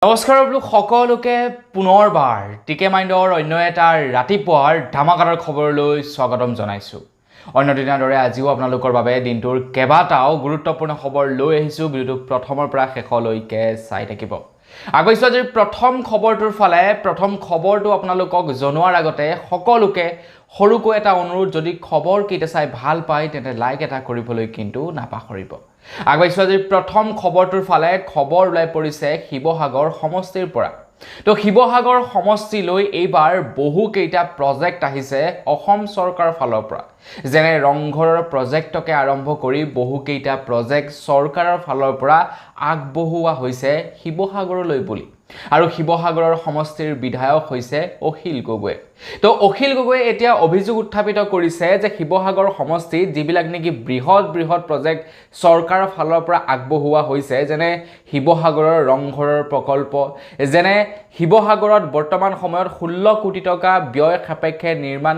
নমস্কাৰ সকলোকে পুনৰবাৰ টিকে মাইণ্ডৰ অন্য এটা ৰাতিপুৱাৰ ধামাকাদাৰ খবৰলৈ স্বাগতম জনাইছোঁ। অন্য দিনৰ দৰে আজিও আপোনালোকৰ বাবে দিনটোৰ কেইবাটাও গুৰুত্বপূৰ্ণ খবৰ লৈ আহিছোঁ। ভিডিঅ'টো প্ৰথমৰ পৰা শেষলৈকে চাই থাকিব। আগৈছোঁ আজিৰ প্ৰথম খবৰটোৰ ফালে। প্ৰথম খবৰটো আপোনালোকক জনোৱাৰ আগতে সকলোকে সৰুকৈ এটা অনুৰোধ, যদি খবৰকেইটা চাই ভাল পায় তেন্তে লাইক এটা কৰিবলৈ কিন্তু নাপাহৰিব। আগবাইছোঁ আজিৰ প্ৰথম খবৰটোৰ ফালে। খবৰ ওলাই পৰিছে শিৱসাগৰ সমষ্টিৰ পৰা। তো শিৱসাগৰ সমষ্টিলৈ এইবাৰ বহুকেইটা প্ৰজেক্ট আহিছে অসম চৰকাৰৰ ফালৰ পৰা, যেনে ৰংঘৰৰ প্ৰজেক্টকে আৰম্ভ কৰি বহুকেইটা প্ৰজেক্ট চৰকাৰৰ ফালৰ পৰা আগবঢ়োৱা হৈছে শিৱসাগৰলৈ বুলি। আৰু শিৱসাগৰৰ সমষ্টিৰ বিধায়ক হৈছে অখিল গগৈ। তো অখিল গগৈয়ে এতিয়া অভিযোগ উত্থাপিত কৰিছে যে শিৱসাগৰ সমষ্টিত যিবিলাক নেকি বৃহৎ প্ৰজেক্ট চৰকাৰৰ ফালৰ পৰা আগবঢ়োৱা হৈছে, যেনে শিৱসাগৰৰ ৰংঘৰৰ প্ৰকল্প, যেনে শিৱসাগৰত বৰ্তমান সময়ত 16 কোটি টকা ব্যয় সাপেক্ষে নিৰ্মাণ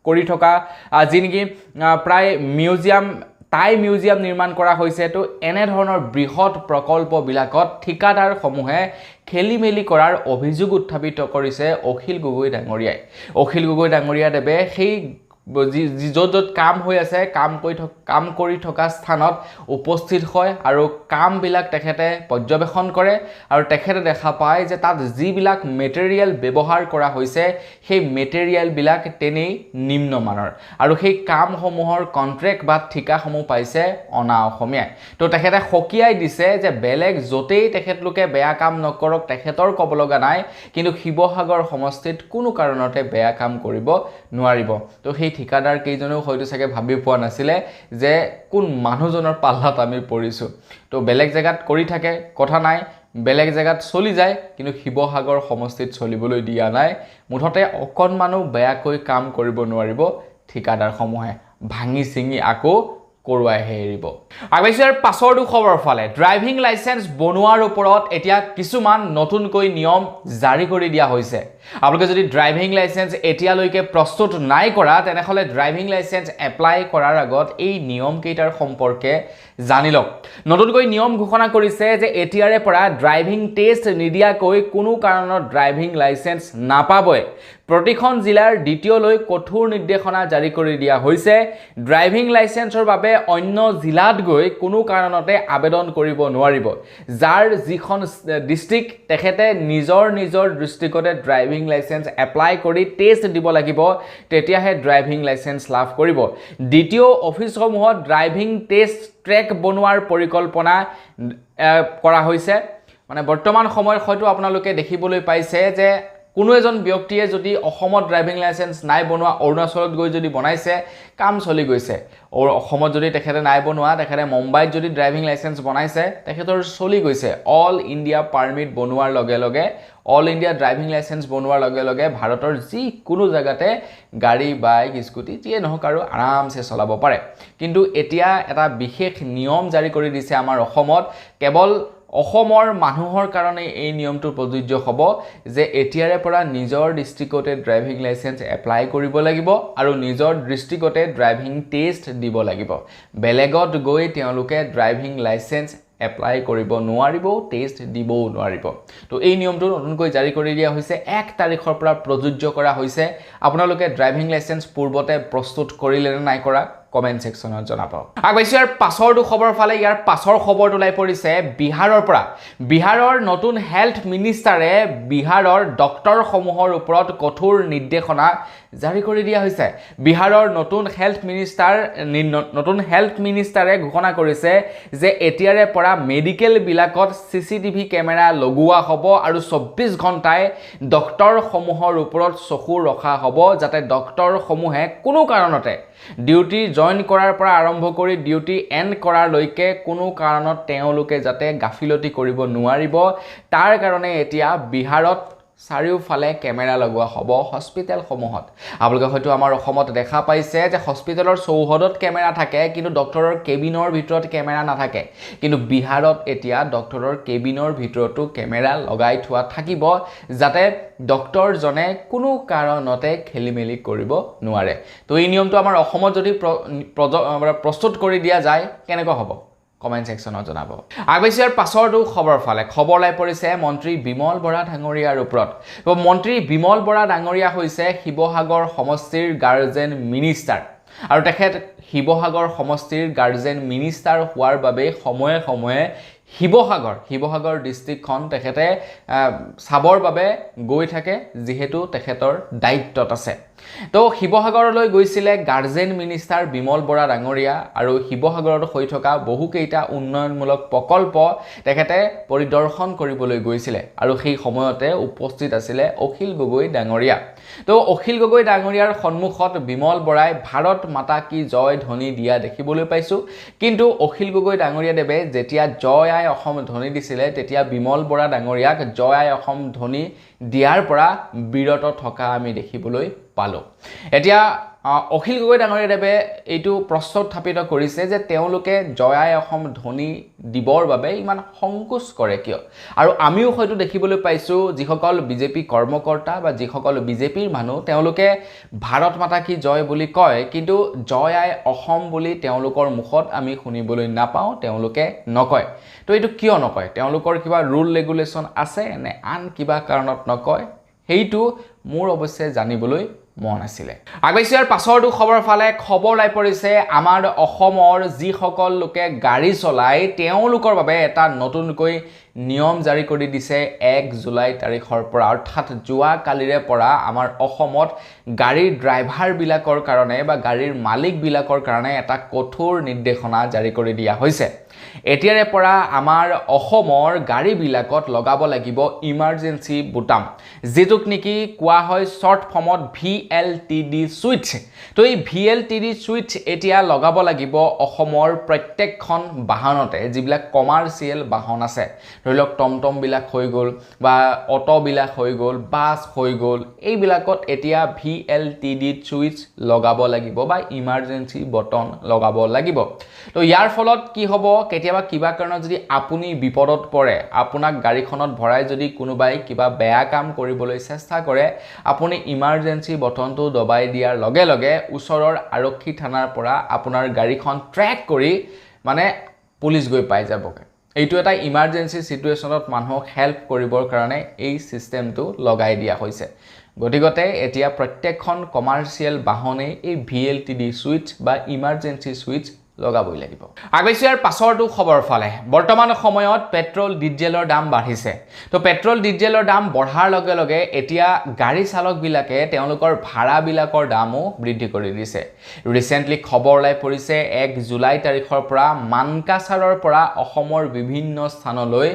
কৰি থকা যি নেকি প্ৰায় মিউজিয়াম নিৰ্মাণ কৰা হৈছে। তো এনেধৰণৰ বৃহৎ প্ৰকল্পবিলাকত ঠিকাদাৰসমূহে খেলিমেলি কৰাৰ অভিযোগ উত্থাপিত কৰিছে অখিল গগৈ ডাঙৰীয়াই। অখিল গগৈ ডাঙৰীয়াদেৱে সেই য'ত কাম হৈ আছে, কাম কৰি থকা স্থানত উপস্থিত হয় আৰু কামবিলাক তেখেতে পৰ্যবেক্ষণ কৰে আৰু তেখেতে দেখা পায় যে তাত যিবিলাক মেটেৰিয়েল ব্যৱহাৰ কৰা হৈছে সেই মেটেৰিয়েলবিলাক তেনেই নিম্নমানৰ আৰু সেই কামসমূহৰ কণ্ট্ৰেক্ট বা ঠিকাসমূহ পাইছে অনা অসমীয়াই। তো তেখেতে সকীয়াই দিছে যে বেলেগ য'তেই তেখেতলোকে বেয়া কাম নকৰক, তেখেতৰ ক'ব লগা নাই, কিন্তু শিৱসাগৰ সমষ্টিত কোনো কাৰণতে বেয়া কাম কৰিব নোৱাৰিব। তো সেই ঠিকাদাৰ কেইজনেও হয়তো চাগে ভাবি পোৱা নাছিলে যে কোন মানুহজনৰ পাল্লাত আমি পৰিছোঁ। তো বেলেগ জেগাত কৰি থাকে, কথা নাই, বেলেগ জেগাত চলি যায়, কিন্তু শিৱসাগৰ সমষ্টিত চলিবলৈ দিয়া নাই। মুঠতে অকণমানো বেয়াকৈ কাম কৰিব নোৱাৰিব ঠিকাদাৰসমূহে, ভাঙি চিঙি আকৌ কৰোৱাইহে এৰিব। আগবাইছোঁ ইয়াৰ পাছৰটো খবৰ ফালে। ড্ৰাইভিং লাইচেন্স বনোৱাৰ ওপৰত এতিয়া কিছুমান নতুনকৈ নিয়ম জাৰি কৰি দিয়া হৈছে। আপোনালোকে যদি ড্ৰাইভিং লাইচেন্স এতিয়ালৈকে প্ৰস্তুত নাই কৰা, তেনেহ'লে ড্ৰাইভিং লাইচেন্স এপ্লাই কৰাৰ আগত এই নিয়মকেইটাৰ সম্পৰ্কে জানি লওক। নতুনকৈ নিয়ম ঘোষণা কৰিছে যে এতিয়াৰে পৰা ড্ৰাইভিং টেষ্ট নিদিয়াকৈ কোনো কাৰণত ড্ৰাইভিং লাইচেন্স নাপাবই। প্ৰতিখন জিলাৰ দ্বিতীয়লৈ কঠোৰ নিৰ্দেশনা জাৰি কৰি দিয়া হৈছে। ড্ৰাইভিং লাইচেন্সৰ বাবে অন্য জিলাত গৈ কোনো কাৰণতে আবেদন কৰিব নোৱাৰিব। যাৰ যিখন ডিষ্ট্ৰিক্ট, তেখেতে নিজৰ ডিষ্ট্ৰিক্টতে ড্ৰাইভিং লাইচেন্স এপ্লাই কৰি টেষ্ট দিব লাগিব, তেতিয়াহে ড্ৰাইভিং লাইচেন্স লাভ কৰিব। দ্বিতীয় অফিচসমূহত ড্ৰাইভিং টেষ্ট ট্ৰেক বনোৱাৰ পৰিকল্পনা কৰা হৈছে। মানে বৰ্তমান সময়ত হয়তো আপোনালোকে দেখিবলৈ পাইছে যে কোনো এজন ব্যক্তিয়ে যদি অসমত ড্ৰাইভিং লাইচেন্স নাই বনোৱা, অৰুণাচলত গৈ যদি বনাইছে, কাম চলি গৈছে। অসমত যদি তেখেতে নাই বনোৱা, তেখেতে মুম্বাইত যদি ড্ৰাইভিং লাইচেন্স বনাইছে, তেখেতৰ চলি গৈছে। অল ইণ্ডিয়া পাৰ্মিট বনোৱাৰ লগে লগে, অল ইণ্ডিয়া ড্ৰাইভিং লাইচেন্স বনোৱাৰ লগে লগে ভাৰতৰ যিকোনো জেগাতে গাড়ী, বাইক, স্কুটি যিয়ে নহওক আৰু আৰামছে চলাব পাৰে। কিন্তু এতিয়া এটা বিশেষ নিয়ম জাৰি কৰি দিছে আমাৰ অসমত। কেৱল অসমৰ মানুহৰ কাৰণে এই নিয়মটো প্ৰযোজ্য হ'ব যে এতিয়াৰে পৰা নিজৰ ডিষ্ট্ৰিক্টতে ড্ৰাইভিং লাইচেন্স এপ্লাই কৰিব লাগিব আৰু নিজৰ ডিষ্ট্ৰিক্টতে ড্ৰাইভিং টেষ্ট দিব লাগিব। বেলেগত গৈ তেওঁলোকে ড্ৰাইভিং লাইচেন্স এপ্লাই কৰিব নোৱাৰিব, টেষ্ট দিবও নোৱাৰিব। তো এই নিয়মটো নতুনকৈ জাৰি কৰি দিয়া হৈছে, 1 তাৰিখৰ পৰা প্ৰযোজ্য কৰা হৈছে। আপোনালোকে ড্ৰাইভিং লাইচেন্স পূৰ্বতে প্ৰস্তুত কৰিলে নে নাই কৰা কমেণ্ট ছেকশ্যনত জনাব। আগবাইছোঁ ইয়াৰ পাছৰটো খবৰ ফালে। ইয়াৰ পাছৰ খবৰটো ওলাই পৰিছে বিহাৰৰ পৰা। বিহাৰৰ নতুন হেল্থ মিনিষ্টাৰে বিহাৰৰ ডক্টৰসমূহৰ ওপৰত কঠোৰ নিৰ্দেশনা জাৰি কৰি দিয়া হৈছে। বিহাৰৰ নতুন হেল্থ মিনিষ্টাৰে ঘোষণা কৰিছে যে এতিয়াৰে পৰা মেডিকেলবিলাকত CCTV কেমেৰা লগোৱা হ'ব আৰু 24 ঘণ্টাই ডক্টৰসমূহৰ ওপৰত চকু ৰখা হ'ব, যাতে ডক্টৰসমূহে কোনো কাৰণতে ডিউটি জইন কৰাৰ পৰা আৰম্ভ কৰি ডিউটি এণ্ড কৰাৰলৈকে কোনো কাৰণত তেওঁলোকে যাতে গাফিলতি কৰিব নোৱাৰিব, তাৰ কাৰণে এতিয়া বিহাৰত চাৰিওফালে কেমেৰা লগোৱা হ'ব হস্পিটেলসমূহত। আপোনালোকে হয়তো আমাৰ অসমত দেখা পাইছে যে হস্পিটেলৰ চৌহদত কেমেৰা থাকে, কিন্তু ডক্টৰৰ কেবিনৰ ভিতৰত কেমেৰা নাথাকে। কিন্তু বিহাৰত এতিয়া ডক্টৰৰ কেবিনৰ ভিতৰতো কেমেৰা লগাই থোৱা থাকিব, যাতে ডক্টৰজনে কোনো কাৰণতে খেলিমেলি কৰিব নোৱাৰে। তো এই নিয়মটো আমাৰ অসমত যদি প্ৰস্তুত কৰি দিয়া যায় কেনেকুৱা হ'ব? কমেণ্ট ছেকশ্যনত জনাব। আগবাঢ়িছোঁ ইয়াৰ পাছৰটো খবৰ ফালে। খবৰ লাই পৰিছে মন্ত্ৰী বিমল বৰা ডাঙৰীয়াৰ ওপৰত। মন্ত্ৰী বিমল বৰা ডাঙৰীয়া হৈছে শিৱসাগৰ সমষ্টিৰ গাৰ্জেন মিনিষ্টাৰ আৰু তেখেত শিৱসাগৰ সমষ্টিৰ গাৰ্জেন মিনিষ্টাৰ হোৱাৰ বাবে সময়ে সময়ে শিৱসাগৰ ডিষ্ট্ৰিক্টখন তেখেতে চাবৰ বাবে গৈ থাকে, যিহেতু তেখেতৰ দায়িত্বত আছে। তো শিৱসাগৰলৈ গৈছিলে গাৰ্জেন মিনিষ্টাৰ বিমল বৰা ডাঙৰীয়া আৰু শিৱসাগৰত হৈ থকা বহুকেইটা উন্নয়নমূলক প্ৰকল্প তেখেতে পৰিদৰ্শন কৰিবলৈ গৈছিলে আৰু সেই সময়তে উপস্থিত আছিলে অখিল গগৈ ডাঙৰীয়া। তো অখিল গগৈ ডাঙৰীয়াৰ সন্মুখত বিমল বৰাই ভাৰত মাতা কি জয় ধ্বনি দিয়া দেখিবলৈ পাইছোঁ। কিন্তু অখিল গগৈ ডাঙৰীয়াদেৱে যেতিয়া জয় আই অসম ধ্বনি দিছিলে, তেতিয়া বিমল বৰা ডাঙৰীয়াক জয় আই অসম ধ্বনি দিয়াৰ পৰা বিৰত থকা আমি দেখিবলৈ পালোঁ। এতিয়া অখিল গগৈ ডাঙৰীয়াদেৱে এইটো প্ৰশ্ন উত্থাপিত কৰিছে যে তেওঁলোকে জয় আই অসম ধ্বনি দিবৰ বাবে ইমান সংকোচ কৰে কিয়? আৰু আমিও হয়তো দেখিবলৈ পাইছোঁ যিসকল বিজেপি কৰ্মকৰ্তা বা যিসকল বিজেপিৰ মানুহ তেওঁলোকে ভাৰত মাতা কি জয় বুলি কয়, কিন্তু জয় আই অসম বুলি তেওঁলোকৰ মুখত আমি শুনিবলৈ নাপাওঁ, তেওঁলোকে নকয়। তো এইটো কিয় নকয়? তেওঁলোকৰ কিবা ৰুল ৰেগুলেশ্যন আছে নে আন কিবা কাৰণত নকয়? সেইটো মোৰ অৱশ্যে জানিবলৈ মন আছিলে। আগবাঢ়িছোঁ ইয়াৰ পাছৰটো খবৰ ফালে। খবৰ লাই পৰিছে আমাৰ অসমৰ যিসকল লোকে গাড়ী চলায় তেওঁলোকৰ বাবে এটা নতুনকৈ নিয়ম জাৰি কৰি দিছে 1 জুলাই তাৰিখৰ পৰা, অৰ্থাৎ যোৱা কালিৰে পৰা আমাৰ অসমত গাড়ীৰ ড্ৰাইভাৰবিলাকৰ কাৰণে বা গাড়ীৰ মালিকবিলাকৰ কাৰণে এটা কঠোৰ নিৰ্দেশনা জাৰি কৰি দিয়া হৈছে। এতিয়াৰে পৰা আমাৰ অসমৰ গাড়ীবিলাকত লগাব লাগিব ইমাৰ্জেঞ্চি বুটাম, যিটোক নেকি কোৱা হয় শ্বৰ্ট ফৰ্মত VLTD ছুইচ। তো এই VLTD ছুইচ এতিয়া লগাব লাগিব অসমৰ প্ৰত্যেকখন বাহনতে, যিবিলাক কমাৰ্চিয়েল বাহন আছে, ধৰি লওক টমটমবিলাক হৈ গ'ল বা অটোবিলাক হৈ গ'ল, বাছ হৈ গ'ল, এইবিলাকত এতিয়া VLTD ছুইচ লগাব লাগিব বা ইমাৰ্জেঞ্চি বটন লগাব লাগিব। তো ইয়াৰ ফলত কি হ'ব, কেতিয়াবা কিবা কাৰণত যদি আপুনি বিপদত পৰে, আপোনাক গাড়ীখনত ভৰাই যদি কোনোবাই কিবা বেয়া কাম কৰিবলৈ চেষ্টা কৰে, আপুনি ইমাৰ্জেঞ্চি বটনটো দবাই দিয়াৰ লগে লগে ওচৰৰ আৰক্ষী থানাৰ পৰা আপোনাৰ গাড়ীখন ট্ৰেক কৰি মানে পুলিচ গৈ পাই যাবগৈ। এইটো এটা ইমাৰ্জেঞ্চি চিটুৱেশ্যনত মানুহক হেল্প কৰিবৰ কাৰণে এই চিষ্টেমটো লগাই দিয়া হৈছে। গতিকে এতিয়া প্ৰত্যেকখন কমাৰ্চিয়েল বাহনেই এই VLTD ছুইচ বা ইমাৰ্জেঞ্চি ছুইচ লগাবই লাগিব। আগবাঢ়িছোঁ ইয়াৰ পাছৰটো খবৰ ফালে। বৰ্তমান সময়ত পেট্ৰল ডিজেলৰ দাম বাঢ়িছে। তো পেট্ৰল ডিজেলৰ দাম বঢ়াৰ লগে লগে এতিয়া গাড়ী চালকবিলাকে তেওঁলোকৰ ভাড়াবিলাকৰ দামো বৃদ্ধি কৰি দিছে। ৰিচেণ্টলি খবৰ ওলাই পৰিছে 1 জুলাই তাৰিখৰ পৰা মানকাছাৰৰ পৰা অসমৰ বিভিন্ন স্থানলৈ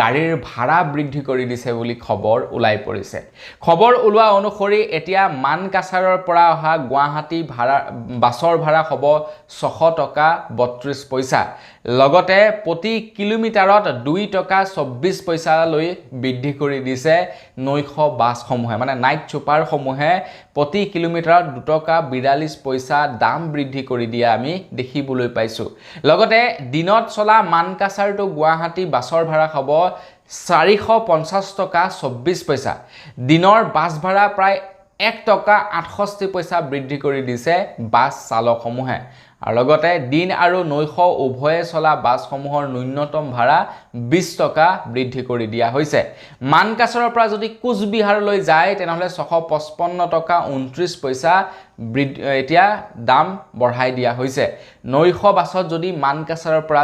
গাড়ীৰ ভাড়া বৃদ্ধি কৰি দিছে বুলি খবৰ ওলাই পৰিছে। খবৰ ওলোৱা অনুসৰি এতিয়া মানকাছাৰৰ পৰা অহা গুৱাহাটী বাছৰ ভাড়া হ'ব 600 টকা 32 পইচা। লগতে প্ৰতি কিলোমিটাৰত 2 টকা 24 পইচালৈ বৃদ্ধি কৰি দিছে নৈশ বাছসমূহে, মানে নাইট ছুপাৰসমূহে প্ৰতি কিলোমিটাৰত 2 টকা 42 পইচা দাম বৃদ্ধি কৰি দিয়া আমি দেখিবলৈ পাইছোঁ। লগতে দিনত চলা মানকাছাৰ টু গুৱাহাটী বাছৰ ভাড়া হ'ব 450 টকা 24 পইচা। দিনৰ বাছ ভাড়া প্ৰায় 1 টকা 68 পইচা বৃদ্ধি কৰি দিছে বাছ চালকসমূহে। আৰু লগতে দিন আৰু নৈশ উভয়ে চলা বাছসমূহৰ ন্যূনতম ভাড়া 20 টকা বৃদ্ধি কৰি দিয়া হৈছে। মানকাছাৰৰ পৰা যদি কোচবিহাৰলৈ যায় তেনেহ'লে 655 টকা 29 পইচা এতিয়া দাম বঢ়াই দিয়া হৈছে। নৈশ বাছত যদি মানকাছাৰৰ পৰা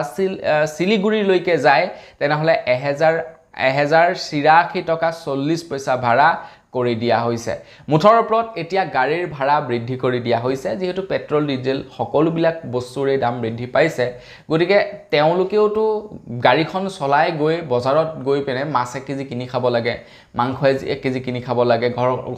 শিলিগুৰিলৈকে যায় তেনেহ'লে 1083 টকা 40 পইচা ভাড়া কৰি দিয়া হৈছে। মুঠৰ ওপৰত এতিয়া গাড়ীৰ ভাড়া বৃদ্ধি কৰি দিয়া হৈছে, যিহেতু পেট্ৰল ডিজেল সকলোবিলাক বস্তুৰে দাম বৃদ্ধি পাইছে। গতিকে তেওঁলোকেওতো গাড়ীখন চলাই গৈ বজাৰত গৈ পিনে মাছ 1 কেজি কিনি খাব লাগে, মাংস 1 কেজি কিনি খাব লাগে,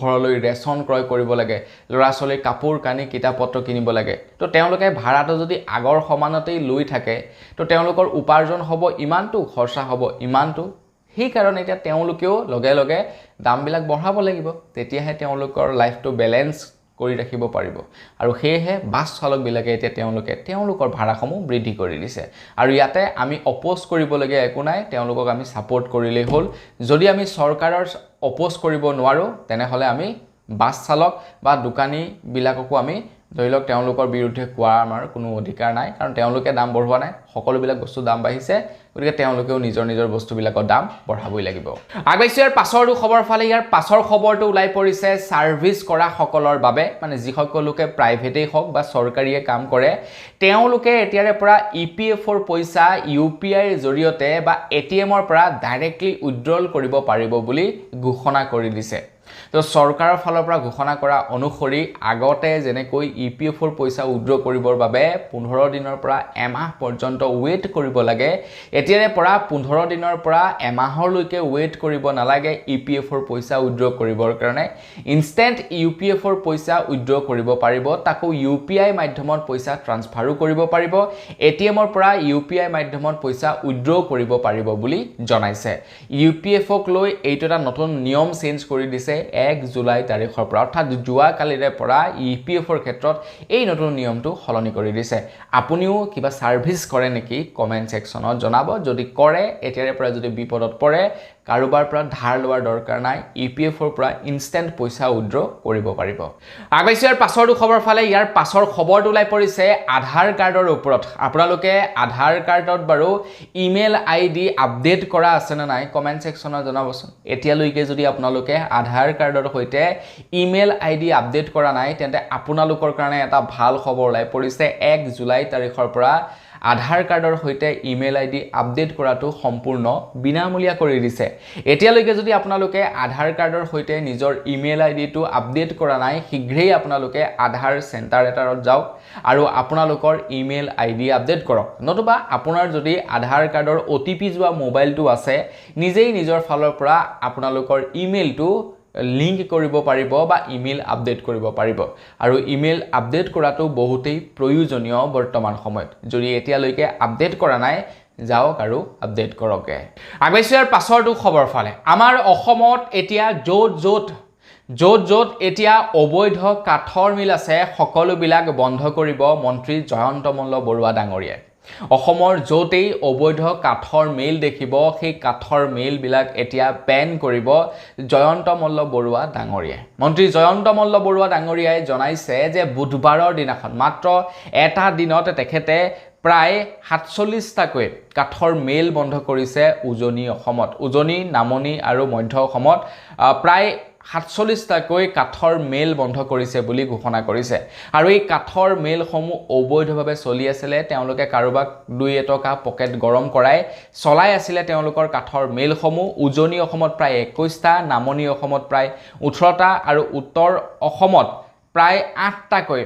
ঘৰলৈ ৰেচন ক্ৰয় কৰিব লাগে, ল'ৰা ছোৱালীৰ কাপোৰ কানি কিতাপ পত্ৰ কিনিব লাগে। তো তেওঁলোকে ভাড়াটো যদি আগৰ সমানতেই লৈ থাকে তো তেওঁলোকৰ উপাৰ্জন হ'ব ইমানটো, খৰচা হ'ব ইমানটো। সেইকাৰণে এতিয়া তেওঁলোকেও লগে লগে দামবিলাক বঢ়াব লাগিব, তেতিয়াহে তেওঁলোকৰ লাইফটো বেলেঞ্চ কৰি ৰাখিব পাৰিব। আৰু সেয়েহে বাছ চালকবিলাকে এতিয়া তেওঁলোকৰ ভাড়াসমূহ বৃদ্ধি কৰি দিছে। আৰু ইয়াতে আমি অপ'জ কৰিবলগীয়া একো নাই, তেওঁলোকক আমি ছাপোৰ্ট কৰিলেই হ'ল। যদি আমি চৰকাৰৰ অপ'জ কৰিব নোৱাৰোঁ তেনেহ'লে আমি বাছ চালক বা দোকানীবিলাককো আমি ধৰি লওক তেওঁলোকৰ বিৰুদ্ধে কোৱাৰ আমাৰ কোনো অধিকাৰ নাই কাৰণ তেওঁলোকে দাম বঢ়োৱা নাই সকলোবিলাক বস্তু দাম বাঢ়িছে গতিকে তেওঁলোকেও নিজৰ বস্তুবিলাকৰ দাম বঢ়াবই লাগিব আগবাইছো ইয়াৰ পাছৰটো খবৰ ফালে ইয়াৰ পাছৰ খবৰটো ওলাই পৰিছে সাৰ্ভিস কৰা সকলৰ বাবে মানে যিসকলোকে প্ৰাইভেটেই হওক বা চৰকাৰীয়ে কাম কৰে তেওঁলোকে এতিয়াৰে পৰা ইপিএফৰ পইচা ইউপিআইৰ জৰিয়তে বা এটিএমৰ পৰা ডাইৰেক্টলি উইথড্ৰল কৰিব পাৰিব বুলি ঘোষণা কৰি দিছে তো চৰকাৰৰ ফালৰ পৰা ঘোষণা কৰা অনুসৰি আগতে যেনেকৈ ইপিএফৰ পইচা উইথড্ৰ কৰিবৰ বাবে 15 দিনৰ পৰা এমাহ পৰ্যন্ত ৱেইট কৰিব লাগে এতিয়াৰে পৰা 15 দিনৰ পৰা এমাহলৈকে ৱেইট কৰিব নালাগে ইপিএফৰ পইচা উইথড্ৰ কৰিবৰ কাৰণে ইনষ্টেন্ট ইউপিএফৰ পইচা উইথড্ৰ কৰিব পাৰিব তাকো ইউপিআই মাধ্যমত পইচা ট্ৰান্সফাৰো কৰিব পাৰিব এটিএমৰ পৰা ইউপিআই মাধ্যমত পইচা উইথড্ৰ কৰিব পাৰিব বুলি জনাইছে ইউপিএফক লৈ এইটো এটা নতুন নিয়ম চেঞ্জ কৰি দিছে 1 জুলাই তাৰিখৰ পৰা অৰ্থাৎ জুৱা কালিৰে পৰা ইপিএফৰ ক্ষেত্ৰত এই নতুন নিয়মটো সলনি কৰি দিছে আপুনিও কিবা সাৰ্ভিস কৰে নেকি কমেন্ট সেকশনত জনাব যদি কৰে এতিয়াৰে পৰা যদি বিপদত পৰে কাৰোবাৰ পৰা ধাৰ লোৱাৰ দৰকাৰ নাই ইপিএফৰ পৰা ইনষ্টেন্ট পইচা উইথড্ৰ কৰিব পাৰিব আগবাইছো ইয়াৰ পাছৰটো খবৰ ফালে ইয়াৰ পাছৰ খবৰটো ওলাই পৰিছে আধাৰ কাৰ্ডৰ ওপৰত আপোনালোকে আধাৰ কাৰ্ডত বাৰু ইমেইল আইডি আপডেট কৰা আছে নে নাই কমেন্ট সেকশনত জনাবচোন এতিয়ালৈকে যদি আপোনালোকে আধাৰ কাৰ্ডৰ সৈতে ইমেইল আইডি আপডেট কৰা নাই তেন্তে আপোনালোকৰ কাৰণে এটা ভাল খবৰ ওলাই পৰিছে 1 জুলাই তাৰিখৰ পৰা আধাৰ কাৰ্ডৰ সৈতে ইমেইল আইডি আপডেট কৰাটো সম্পূৰ্ণ বিনামূলীয়া কৰি দিছে এতিয়ালৈকে যদি আপোনালোকে আধাৰ কাৰ্ডৰ সৈতে নিজৰ ইমেইল আইডিটো আপডেট কৰা নাই শীঘ্ৰেই আপোনালোকে আধাৰ চেণ্টাৰ এটাৰত যাওক আৰু আপোনালোকৰ ইমেইল আইডি আপডেট কৰক নতুবা আপোনাৰ যদি আধাৰ কাৰ্ডৰ OTP যোৱা মোবাইলটো আছে নিজেই নিজৰ ফালৰ পৰা আপোনালোকৰ ইমেইলটো লিংক কৰিব পাৰিব বা ইমেইল আপডেট কৰিব পাৰিব আৰু ইমেইল আপডেট কৰাটো বহুতেই প্ৰয়োজনীয় বৰ্তমান সময়ত যদি এতিয়ালৈকে আপডেট কৰা নাই যাওক আৰু আপডেট কৰকে আগবাইছো ইয়াৰ পাছৰটো খবৰ ফালে আমাৰ অসমত এতিয়া য'ত এতিয়া অবৈধ কাঠৰ মিল আছে সকলোবিলাক বন্ধ কৰিব মন্ত্ৰী জয়ন্ত মল্ল বৰুৱা ডাঙৰীয়াই অসমৰ য'তেই অবৈধ কাঠৰ মেইল দেখিব সেই কাঠৰ মেইলবিলাক এতিয়া বেন কৰিব জয়ন্ত মল্ল বৰুৱা ডাঙৰীয়াই মন্ত্ৰী জয়ন্ত মল্ল বৰুৱা ডাঙৰীয়াই জনাইছে যে বুধবাৰৰ দিনাখন মাত্ৰ এটা দিনত তেখেতে প্ৰায় 47টাকৈ কাঠৰ মেইল বন্ধ কৰিছে উজনি অসমত উজনি নামনি আৰু মধ্য অসমত প্ৰায় 47টাকৈ কাঠৰ মেইল বন্ধ কৰিছে বুলি ঘোষণা কৰিছে আৰু এই কাঠৰ মেইলসমূহ অবৈধভাৱে চলি আছিল তেওঁলোকে কাৰোবাক 2 টকা পকেট গৰম কৰাই চলাই আছিল তেওঁলোকৰ কাঠৰ মেইলসমূহ উজনি অসমত প্ৰায় 21টা নামনি অসমত প্ৰায় 18টা আৰু উত্তৰ অসমত প্ৰায় 8টাকৈ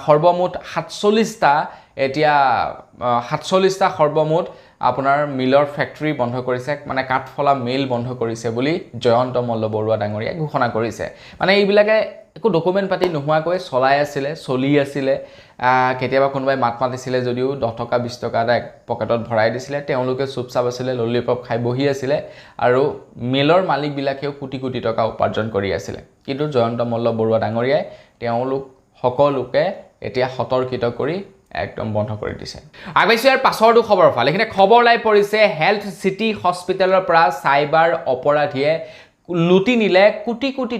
সৰ্বমুঠ 47টা এতিয়া 47টা সৰ্বমুঠ আপোনাৰ মিলৰ ফ্যাক্টৰী বন্ধ কৰিছে মানে কাঠফলা মেইল বন্ধ কৰিছে বুলি জয়ন্ত মল্ল বৰুৱা ডাঙৰীয়াই ঘোষণা কৰিছে মানে এইবিলাকে একো ডকুমেন্ট পাতি নোহোৱাকৈ চলি আছিল কেতিয়াবা কোনোবাই মাত মাতিছিলে যদিও 10 টকা 20 টকা এটা পকেটত ভৰাই দিছিলে তেওঁলোকে চুপচাপ আছিল ললিপপ খাই বহি আছিল আৰু মেইলৰ মালিক বিলাকেও কোটি কোটি টকা উপাৰ্জন কৰি আছিল কিন্তু জয়ন্ত মল্ল বৰুৱা ডাঙৰীয়াই তেওঁলোক সকলোকে এতিয়া সতৰ্কিত কৰি একদম বন্ধ কৰি দিছে আগবাইছো ইয়াৰ পাছৰটো খবৰ ফালে এখানে খবৰ লাই পৰিছে হেলথ সিটি হস্পিটেলৰ পৰা সাইবাৰ অপৰাধীয়ে লুটি নিলে কোটি কোটি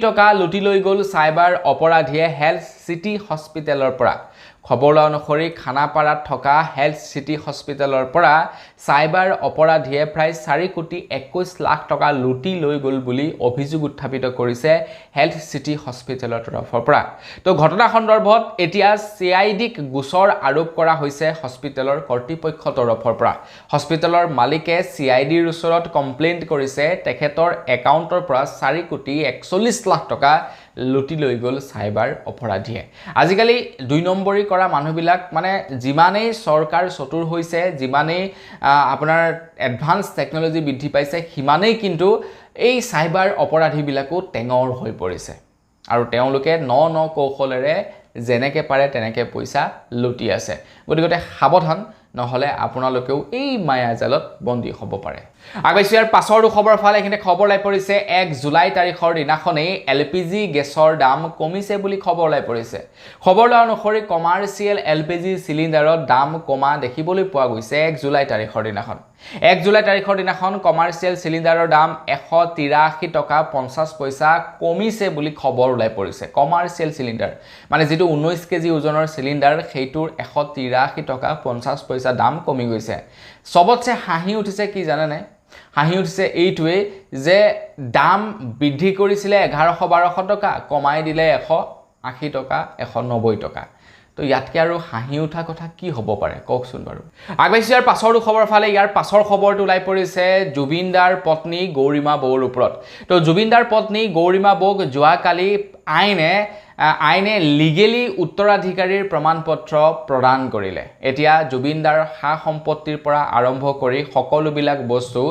টকা লুটি লৈ গল সাইবাৰ অপৰাধীয়ে হেলথ সিটি হস্পিটেলৰ পৰা খবৰ অনুসৰি খানাপাৰাত থকা হেলথ সিটি হস্পিটেলৰ পৰা সাইবাৰ অপৰাধীয়ে প্ৰায় 4 কোটি 21 লাখ টকা লুটি লৈ গল বুলি অভিযোগ উত্থাপিত কৰিছে হেলথ সিটি হস্পিটেলৰ তৰফৰ পৰা তো ঘটনা সন্দৰ্ভত এতিয়া সিআইডিক গোচৰ আৰোপ কৰা হৈছে হস্পিটেলৰ কৰ্তৃপক্ষৰ তৰফৰ পৰা হস্পিটেলৰ মালিকে সিআইডিৰ ওচৰত কমপ্লেইন্ট কৰিছে তেখেতৰ একাউণ্টৰ পৰা 4 কোটি 41 লাখ টকা লুটি লৈ গল সাইবাৰ অপৰাধীয়ে আজিকালি 2 নম্বৰী কৰা মানুহবিলাক মানে যিমানেই সৰকাৰ চতুৰ হৈছে যিমানেই আপোনাৰ এডভান্স টেকনলজি বৃদ্ধি পাইছে হিমানেই কিন্তু এই সাইবাৰ অপৰাধীবিলাকো টেঙৰ হৈ পৰিছে আৰু তেওঁলোকে ন কৌশলেৰে যেনেকে পাৰে তেনেকে পইচা লুটি আছে গতিকে সাৱধান নহলে আপোনালোকেও এই মায়াজালত বন্দী হ'ব পাৰে আগবাইছোঁ ইয়াৰ পাছৰটো খবৰ ফালে এইখিনিতে খবৰ ওলাই পৰিছে 1 জুলাই তাৰিখৰ দিনাখনেই LPG গেছৰ দাম কমিছে বুলি খবৰ ওলাই পৰিছে। খবৰ অনুসৰি কমাৰ্চিয়েল LPG চিলিণ্ডাৰৰ দাম কমা দেখিবলৈ পোৱা গৈছে 1 জুলাই তাৰিখৰ দিনাখন। 1 জুলাই তাৰিখৰ দিনাখন কমাৰ্চিয়েল চিলিণ্ডাৰৰ দাম 183 টকা 50 পইচা কমিছে বুলি খবৰ ওলাই পৰিছে। কমাৰ্চিয়েল চিলিণ্ডাৰ মানে যেটো 19 কেজি ওজনৰ চিলিণ্ডাৰ সেইটোৰ 183 টকা 50 পইচা দাম কমি গৈছে। সবতছে হাঁহি উঠিছে কি জানে নাই? হাঁহি উঠিছে এইটোৱে যে দাম বৃদ্ধি কৰিছিলে 1100-1200 টকা কমাই দিলে 180 টকা 190 টকা। তো ইয়াতকে আৰু হাঁহি উঠা কথা কি হ'ব পাৰে কওকচোন বাৰু। আগবাইছোঁ ইয়াৰ পাছৰটো খবৰ ফালে ইয়াৰ পাছৰ খবৰটো ওলাই পৰিছে জুবিন দাৰ পত্নী গৌৰিমা বৌৰ ওপৰত। তো জুবিন দাৰ পত্নী গৌৰিমা বৌক যোৱাকালি আইনে লিগেলি উত্তৰাধিকাৰীৰ প্ৰমাণপত্ৰ প্ৰদান কৰিলে। এতিয়া জুবিন দাৰ সা সম্পত্তিৰ পৰা আৰম্ভ কৰি সকলোবিলাক বস্তু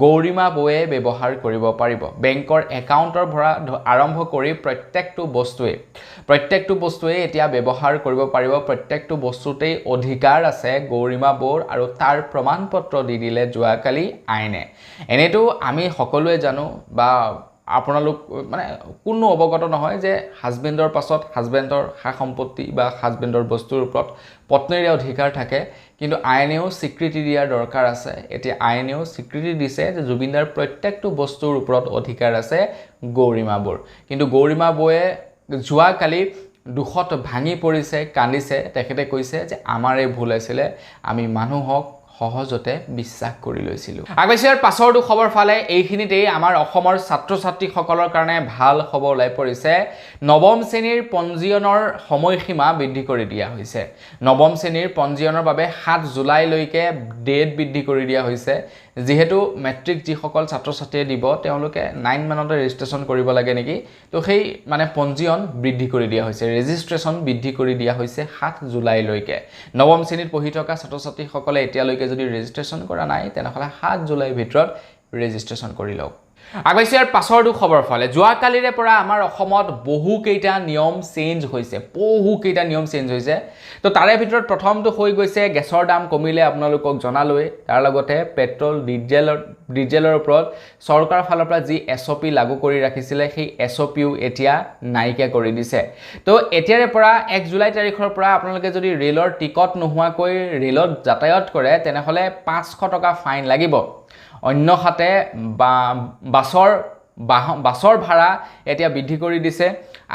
গৌৰিমা বৌয়ে ব্যৱহাৰ কৰিব পাৰিব। বেংকৰ একাউণ্টৰ পৰা আৰম্ভ কৰি প্ৰত্যেকটো বস্তুৱে এতিয়া ব্যৱহাৰ কৰিব পাৰিব। প্ৰত্যেকটো বস্তুতেই অধিকাৰ আছে গৌৰিমা বৌৰ আৰু তাৰ প্ৰমাণপত্ৰ দি দিলে যোৱাকালি আইনে। এনেতো আমি সকলোৱে জানো বা আপোনালোক মানে কোনো অৱগত নহয় যে হাজবেণ্ডৰ পাছত হাজবেণ্ডৰ সা সম্পত্তি বা হাজবেণ্ডৰ বস্তুৰ ওপৰত পত্নীৰ অধিকাৰ থাকে, কিন্তু আইনেও স্বীকৃতি দিয়াৰ দৰকাৰ আছে। এতিয়া আইনেও স্বীকৃতি দিছে যে জুবিনদাৰ প্ৰত্যেকটো বস্তুৰ ওপৰত অধিকাৰ আছে গৌৰিমা বৌৰ। কিন্তু গৌৰিমা বৌয়ে যোৱাকালি দুখত ভাঙি পৰিছে, কান্দিছে। তেখেতে কৈছে যে আমাৰ এই ভুল আছিলে, আমি মানুহক সহজতে বিশ্বাস কৰি লৈছিলোঁ। আগবাইছোঁ ইয়াৰ পাছৰটো খবৰ ফালে এইখিনিতেই আমাৰ অসমৰ ছাত্ৰ ছাত্ৰীসকলৰ কাৰণে ভাল খবৰ ওলাই পৰিছে। নৱম শ্ৰেণীৰ পঞ্জীয়নৰ সময়সীমা বৃদ্ধি কৰি দিয়া হৈছে। নৱম শ্ৰেণীৰ পঞ্জীয়নৰ বাবে 7 জুলাইলৈকে ডেট বৃদ্ধি কৰি দিয়া হৈছে। যিহেতু মেট্ৰিক যিসকল ছাত্ৰ ছাত্ৰীয়ে দিব তেওঁলোকে 9 মানতে ৰেজিষ্ট্ৰেশ্যন কৰিব লাগে নেকি, তো সেই মানে পঞ্জীয়ন বৃদ্ধি কৰি দিয়া হৈছে, ৰেজিষ্ট্ৰেশ্যন বৃদ্ধি কৰি দিয়া হৈছে 7 জুলাইলৈকে। নৱম শ্ৰেণীত পঢ়ি থকা ছাত্ৰ ছাত্ৰীসকলে এতিয়ালৈকে যদি ৰেজিষ্ট্ৰেশ্যন কৰা নাই তেনেহ'লে 7 জুলাইৰ ভিতৰত ৰেজিষ্ট্ৰেশ্যন কৰি লওক। আগবাইছোঁ ইয়াৰ পাছৰটো খবৰ ফালে যোৱাকালিৰে পৰা আমাৰ অসমত বহুকেইটা নিয়ম চেঞ্জ হৈছে। তো তাৰে ভিতৰত প্ৰথমটো হৈ গৈছে গেছৰ দাম কমিলে আপোনালোকক জনালোৱে। তাৰ লগতে পেট্ৰল ডিজেলৰ ওপৰত চৰকাৰৰ ফালৰ পৰা যি SOP লাগু কৰি ৰাখিছিলে সেই SOPও এতিয়া নাইকিয়া কৰি দিছে। তো এতিয়াৰে পৰা 1 জুলাই তাৰিখৰ পৰা আপোনালোকে যদি ৰেলৰ টিকট নোহোৱাকৈ ৰেলত যাতায়াত কৰে তেনেহ'লে 500 টকা ফাইন লাগিব। অন্যহাতে বাছৰ ভাড়া এতিয়া বৃদ্ধি কৰি দিছে।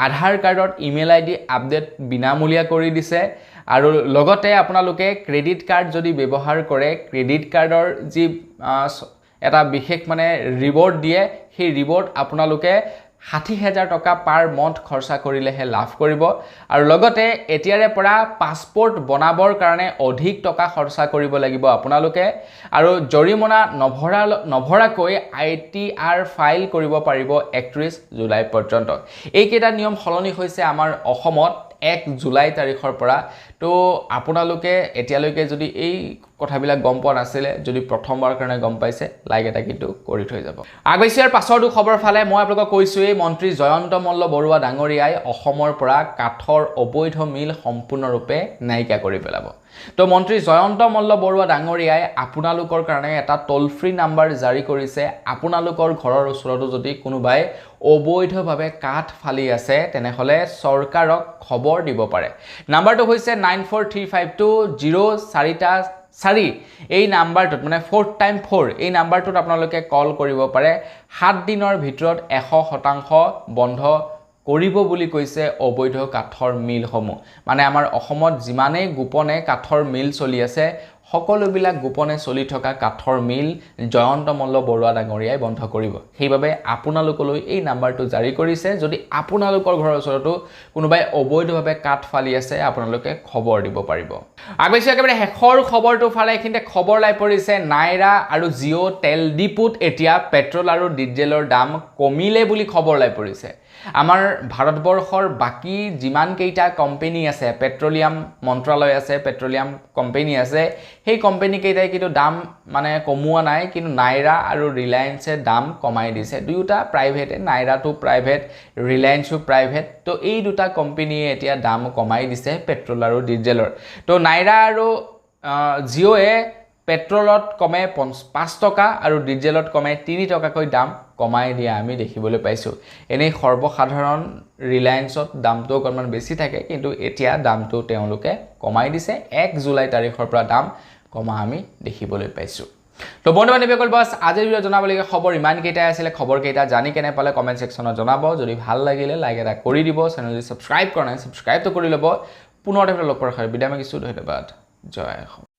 আধাৰ কাৰ্ডত ইমেইল ID আপডেট বিনামূলীয়া কৰি দিছে। আৰু লগতে আপোনালোকে ক্ৰেডিট কাৰ্ড যদি ব্যৱহাৰ কৰে ক্ৰেডিট কাৰ্ডৰ যি এটা বিশেষ মানে ৰিৱাৰ্ড দিয়ে সেই ৰিৱাৰ্ড আপোনালোকে 60,000 টকা পাৰ মন্থ খৰচা কৰিলেহে লাভ কৰিব। আৰু লগতে এতিয়াৰে পৰা পাছপোৰ্ট বনাবৰ কাৰণে অধিক টকা খৰচা কৰিব লাগিব আপোনালোকে। আৰু জৰিমনা নভৰাকৈ ITR ফাইল কৰিব পাৰিব 31 জুলাই পৰ্যন্ত। এইকেইটা নিয়ম সলনি হৈছে আমাৰ অসমত 1 জুলাই তাৰিখৰ পৰা। তো আপোনালোকে এতিয়ালৈকে যদি এই কথাবিলাক গম পোৱা নাছিলে, যদি প্ৰথমবাৰ কাৰণে গম পাইছে, লাইক এটা কিন্তু কৰি থৈ যাব। আগবাইছোঁ ইয়াৰ পাছৰটো খবৰ ফালে মই আপোনালোকক কৈছোঁৱেই মন্ত্ৰী জয়ন্ত মল্ল বৰুৱা ডাঙৰীয়াই অসমৰ পৰা কাঠৰ অবৈধ মিল সম্পূৰ্ণৰূপে নাইকিয়া কৰি পেলাব। তো মন্ত্ৰী জয়ন্ত মল্ল বৰুৱা ডাঙৰীয়াই আপোনালোকৰ কাৰণে এটা টোল ফ্ৰী নাম্বাৰ জাৰি কৰিছে। আপোনালোকৰ ঘৰৰ ওচৰতো যদি কোনোবাই অবৈধভাৱে কাঠ ফালি আছে তেনেহ'লে চৰকাৰক খবৰ দিব পাৰে। নাম্বাৰটো হৈছে 94352044। এই নাম্বাৰটোত মানে 4x4 এই নাম্বাৰটোত আপোনালোকে কল কৰিব পাৰে। 7 দিনৰ ভিতৰত 100% বন্ধ কৰিব বুলি কৈছে অবৈধ কাঠৰ মিলসমূহ। মানে আমাৰ অসমত যিমানেই গোপনে কাঠৰ মিল চলি আছে সকলোবিলাক গোপনে চলি থকা কাঠৰ মিল জয়ন্ত মল্ল বৰুৱা ডাঙৰীয়াই বন্ধ কৰিব। সেইবাবে আপোনালোকলৈ এই নাম্বাৰটো জাৰি কৰিছে। যদি আপোনালোকৰ ঘৰৰ ওচৰতো কোনোবাই অবৈধভাৱে কাঠ ফালি আছে আপোনালোকে খবৰ দিব পাৰিব। আগবাইছোঁ একেবাৰে শেষৰ খবৰটো ফালে এইখিনিতে খবৰ ওলাই পৰিছে নাইৰা আৰু জিঅ' তেল ডিপুত এতিয়া পেট্ৰল আৰু ডিজেলৰ দাম কমিলে বুলি খবৰ ওলাই পৰিছে। আমাৰ ভাৰতবৰ্ষৰ বাকী যিমানকেইটা কোম্পানী আছে, পেট্ৰলিয়াম মন্ত্ৰালয় আছে, পেট্ৰলিয়াম কোম্পানী আছে, সেই কোম্পানীকেইটাই কিন্তু দাম মানে কমোৱা নাই, কিন্তু নাইৰা আৰু ৰিলায়েন্সে দাম কমাই দিছে। দুয়োটা প্ৰাইভেটে, নাইৰাটো প্ৰাইভেট, ৰিলায়েন্সো প্ৰাইভেট। তো এই দুটা কোম্পানীয়ে এতিয়া দাম কমাই দিছে পেট্ৰল আৰু ডিজেলৰ। তো নাইৰা আৰু জিঅ'য়ে পেট্ৰলত কমে 5 টকা আৰু ডিজেলত কমে 3 টকাকৈ দাম কমাই দিয়া আমি দেখিবলৈ পাইছোঁ এনেই সৰ্বসাধাৰণ ৰিলায়েন্সত দামটো অকণমান বেছি থাকে কিন্তু এতিয়া দামটো তেওঁলোকে কমাই দিছে 1 জুলাই তাৰিখৰ পৰা দাম কমা আমি দেখিবলৈ পাইছোঁ তো বন্ধু বান্ধৱীসকল বাছ আজিৰ ভিডিঅ' জনাবলগীয়া খবৰ ইমানকেইটাই আছিলে খবৰকেইটা জানি কেনে পালে কমেণ্ট ছেকশ্যনত জনাব যদি ভাল লাগিলে লাইক এটা কৰি দিব চেনেল যদি ছাবস্ক্ৰাইব কৰা নাই ছাবস্ক্ৰাইবটো কৰি ল'ব পুনৰ লগ পোৱাৰ বিদায় মাগিছোঁ ধন্যবাদ জয় অসম